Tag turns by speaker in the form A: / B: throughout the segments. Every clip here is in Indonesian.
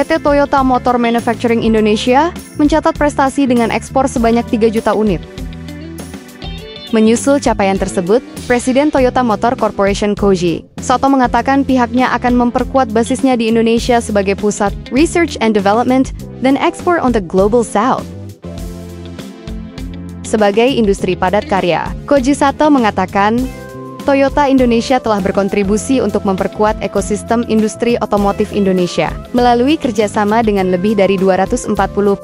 A: PT Toyota Motor Manufacturing Indonesia mencatat prestasi dengan ekspor sebanyak 3 juta unit. Menyusul capaian tersebut, Presiden Toyota Motor Corporation Koji Sato mengatakan pihaknya akan memperkuat basisnya di Indonesia sebagai pusat research and development dan ekspor on the global south. Sebagai industri padat karya, Koji Sato mengatakan, Toyota Indonesia telah berkontribusi untuk memperkuat ekosistem industri otomotif Indonesia melalui kerjasama dengan lebih dari 240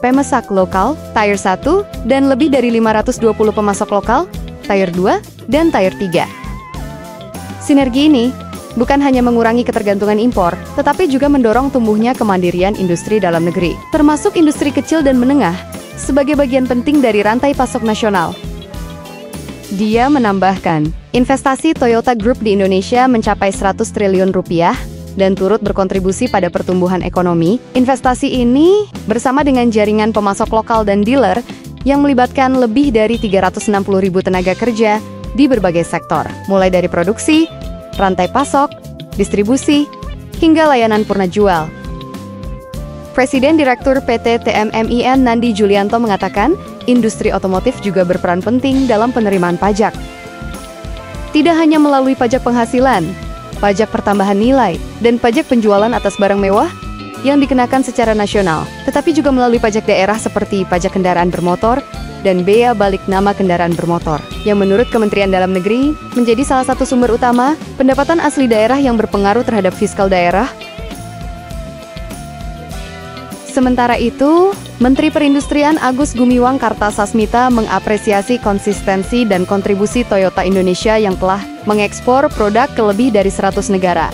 A: pemesak lokal, Tier 1, dan lebih dari 520 pemasok lokal, Tier 2, dan Tier 3. Sinergi ini bukan hanya mengurangi ketergantungan impor, tetapi juga mendorong tumbuhnya kemandirian industri dalam negeri, termasuk industri kecil dan menengah, sebagai bagian penting dari rantai pasok nasional. Dia menambahkan, investasi Toyota Group di Indonesia mencapai 100 triliun rupiah dan turut berkontribusi pada pertumbuhan ekonomi. Investasi ini bersama dengan jaringan pemasok lokal dan dealer yang melibatkan lebih dari 360.000 tenaga kerja di berbagai sektor, mulai dari produksi, rantai pasok, distribusi, hingga layanan purna jual. Presiden Direktur PT TMMIN Nandi Julianto mengatakan, industri otomotif juga berperan penting dalam penerimaan pajak. Tidak hanya melalui pajak penghasilan, pajak pertambahan nilai, dan pajak penjualan atas barang mewah yang dikenakan secara nasional, tetapi juga melalui pajak daerah seperti pajak kendaraan bermotor dan bea balik nama kendaraan bermotor, yang menurut Kementerian Dalam Negeri menjadi salah satu sumber utama pendapatan asli daerah yang berpengaruh terhadap fiskal daerah. Sementara itu, Menteri Perindustrian Agus Gumiwang Kartasasmita mengapresiasi konsistensi dan kontribusi Toyota Indonesia yang telah mengekspor produk ke lebih dari 100 negara.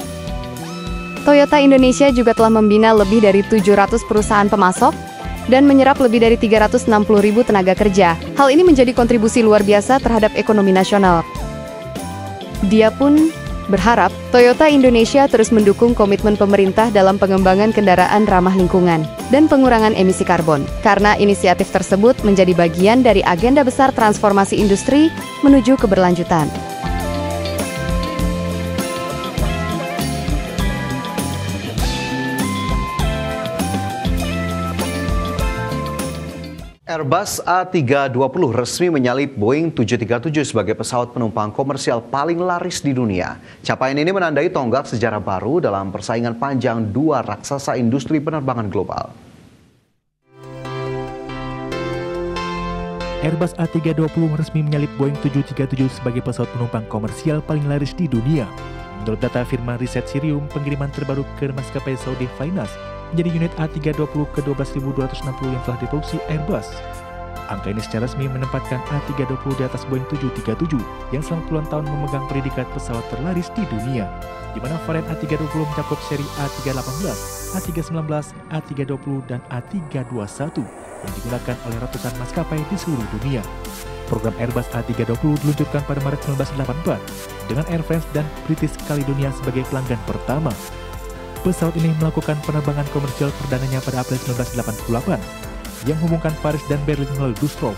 A: Toyota Indonesia juga telah membina lebih dari 700 perusahaan pemasok dan menyerap lebih dari 360.000 tenaga kerja. Hal ini menjadi kontribusi luar biasa terhadap ekonomi nasional. Dia pun berharap Toyota Indonesia terus mendukung komitmen pemerintah dalam pengembangan kendaraan ramah lingkungan dan pengurangan emisi karbon, karena inisiatif tersebut menjadi bagian dari agenda besar transformasi industri menuju keberlanjutan.
B: Airbus A320 resmi menyalip Boeing 737 sebagai pesawat penumpang komersial paling laris di dunia. Capaian ini menandai tonggak sejarah baru dalam persaingan panjang dua raksasa industri penerbangan global.
C: Airbus A320 resmi menyalip Boeing 737 sebagai pesawat penumpang komersial paling laris di dunia. Menurut data firma riset Cirium, pengiriman terbaru ke maskapai Saudi Flynas menjadi unit A320 ke-12.260 yang telah diproduksi Airbus. Angka ini secara resmi menempatkan A320 di atas Boeing 737 yang selama puluhan tahun memegang predikat pesawat terlaris di dunia, di mana varian A320 mencakup seri A318, A319, A320, dan A321 yang digunakan oleh ratusan maskapai di seluruh dunia. Program Airbus A320 diluncurkan pada Maret 1984 dengan Air France dan British Caledonia sebagai pelanggan pertama. Pesawat ini melakukan penerbangan komersial perdananya pada April 1988 yang menghubungkan Paris dan Berlin melalui Düsseldorf.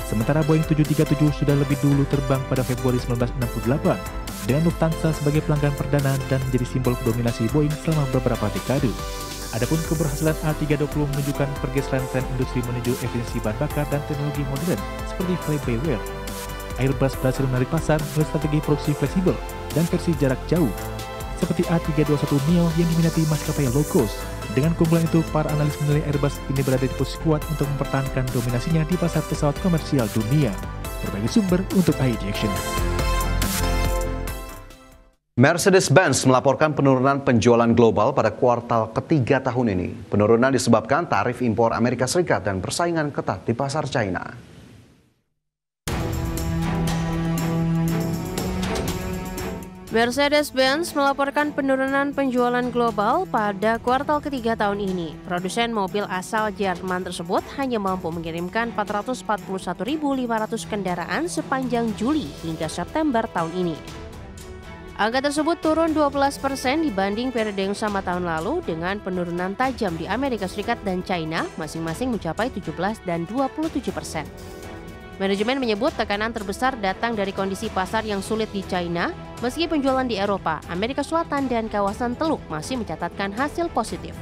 C: Sementara Boeing 737 sudah lebih dulu terbang pada Februari 1968 dengan Lufthansa sebagai pelanggan perdana dan menjadi simbol dominasi Boeing selama beberapa dekade. Adapun keberhasilan A320 menunjukkan pergeseran tren industri menuju efisiensi bahan bakar dan teknologi modern seperti fly-by-wire. Airbus berhasil menarik pasar melalui strategi produksi fleksibel dan versi jarak jauh, seperti A321 Neo yang diminati maskapai low cost. Dengan keunggulan itu, para analis menilai Airbus ini berada di posisi kuat untuk mempertahankan dominasinya di pasar pesawat komersial dunia. Berbagai sumber untuk ID Action.
B: Mercedes-Benz melaporkan penurunan penjualan global pada kuartal ketiga tahun ini. Penurunan disebabkan tarif impor Amerika Serikat dan persaingan ketat di pasar China.
D: Mercedes-Benz melaporkan penurunan penjualan global pada kuartal ketiga tahun ini. Produsen mobil asal Jerman tersebut hanya mampu mengirimkan 441.500 kendaraan sepanjang Juli hingga September tahun ini. Angka tersebut turun 12% dibanding periode yang sama tahun lalu, dengan penurunan tajam di Amerika Serikat dan China masing-masing mencapai 17% dan 27%. Manajemen menyebut tekanan terbesar datang dari kondisi pasar yang sulit di China, meski penjualan di Eropa, Amerika Selatan, dan kawasan Teluk masih mencatatkan hasil positif.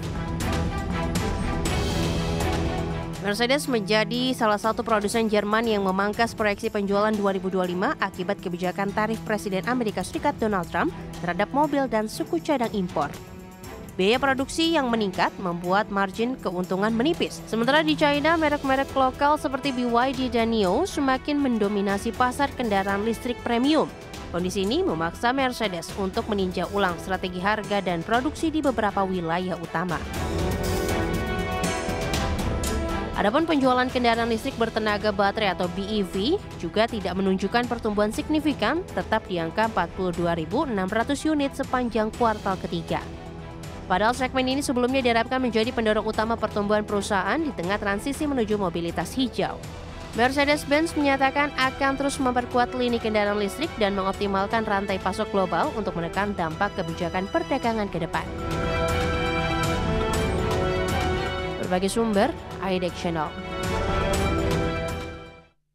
D: Mercedes menjadi salah satu produsen Jerman yang memangkas proyeksi penjualan 2025 akibat kebijakan tarif Presiden Amerika Serikat Donald Trump terhadap mobil dan suku cadang impor. Biaya produksi yang meningkat membuat margin keuntungan menipis. Sementara di China, merek-merek lokal seperti BYD dan NIO semakin mendominasi pasar kendaraan listrik premium. Kondisi ini memaksa Mercedes untuk meninjau ulang strategi harga dan produksi di beberapa wilayah utama. Adapun penjualan kendaraan listrik bertenaga baterai atau BEV juga tidak menunjukkan pertumbuhan signifikan, tetap di angka 42.600 unit sepanjang kuartal ketiga. Padahal segmen ini sebelumnya diharapkan menjadi pendorong utama pertumbuhan perusahaan di tengah transisi menuju mobilitas hijau. Mercedes-Benz menyatakan akan terus memperkuat lini kendaraan listrik dan mengoptimalkan rantai pasok global untuk menekan dampak kebijakan perdagangan ke depan. Berbagai sumber, IDX Channel.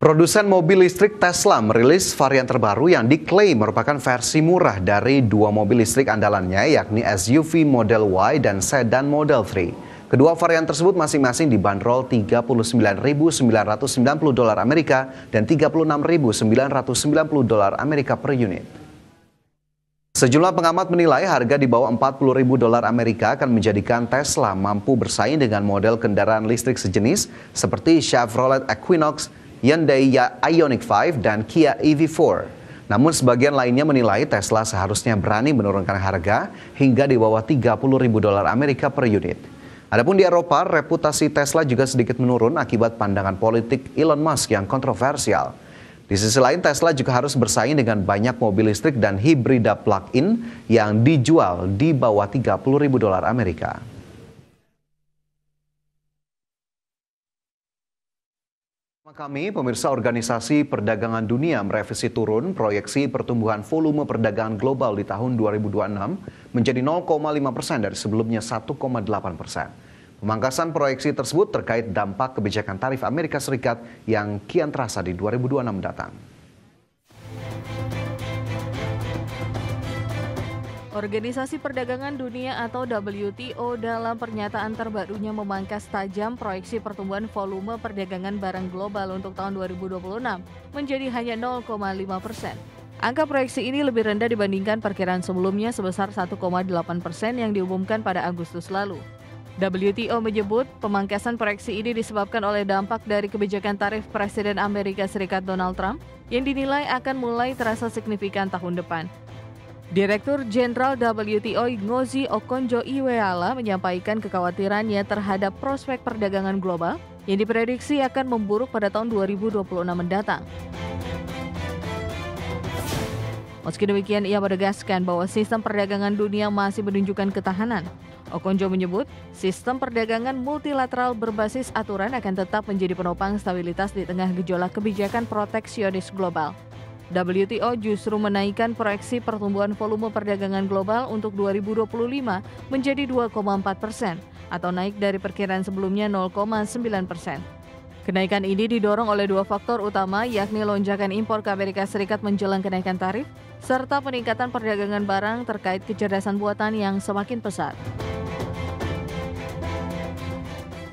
B: Produsen mobil listrik Tesla merilis varian terbaru yang diklaim merupakan versi murah dari dua mobil listrik andalannya, yakni SUV Model Y dan sedan Model 3. Kedua varian tersebut masing-masing dibanderol $39.990 Amerika dan $36.990 Amerika per unit. Sejumlah pengamat menilai harga di bawah $40.000 Amerika akan menjadikan Tesla mampu bersaing dengan model kendaraan listrik sejenis seperti Chevrolet Equinox, Hyundai Ioniq 5, dan Kia EV4. Namun sebagian lainnya menilai Tesla seharusnya berani menurunkan harga hingga di bawah $30.000 Amerika per unit. Adapun di Eropa, reputasi Tesla juga sedikit menurun akibat pandangan politik Elon Musk yang kontroversial. Di sisi lain, Tesla juga harus bersaing dengan banyak mobil listrik dan hibrida plug-in yang dijual di bawah $30.000 Amerika. Kami, pemirsa, Organisasi Perdagangan Dunia merevisi turun proyeksi pertumbuhan volume perdagangan global di tahun 2026 menjadi 0,5% dari sebelumnya 1,8%. Pemangkasan proyeksi tersebut terkait dampak kebijakan tarif Amerika Serikat yang kian terasa di 2026 mendatang.
E: Organisasi Perdagangan Dunia atau WTO dalam pernyataan terbarunya memangkas tajam proyeksi pertumbuhan volume perdagangan barang global untuk tahun 2026 menjadi hanya 0,5%. Angka proyeksi ini lebih rendah dibandingkan perkiraan sebelumnya sebesar 1,8% yang diumumkan pada Agustus lalu. WTO menyebut pemangkasan proyeksi ini disebabkan oleh dampak dari kebijakan tarif Presiden Amerika Serikat Donald Trump yang dinilai akan mulai terasa signifikan tahun depan. Direktur Jenderal WTO Ngozi Okonjo-Iweala menyampaikan kekhawatirannya terhadap prospek perdagangan global yang diprediksi akan memburuk pada tahun 2026 mendatang. Meski demikian, ia menegaskan bahwa sistem perdagangan dunia masih menunjukkan ketahanan. Okonjo menyebut, sistem perdagangan multilateral berbasis aturan akan tetap menjadi penopang stabilitas di tengah gejolak kebijakan proteksionis global. WTO justru menaikkan proyeksi pertumbuhan volume perdagangan global untuk 2025 menjadi 2,4% atau naik dari perkiraan sebelumnya 0,9%. Kenaikan ini didorong oleh dua faktor utama, yakni lonjakan impor ke Amerika Serikat menjelang kenaikan tarif, serta peningkatan perdagangan barang terkait kecerdasan buatan yang semakin pesat.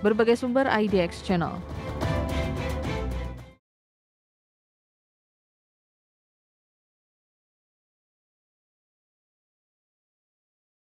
E: Berbagai sumber IDX Channel.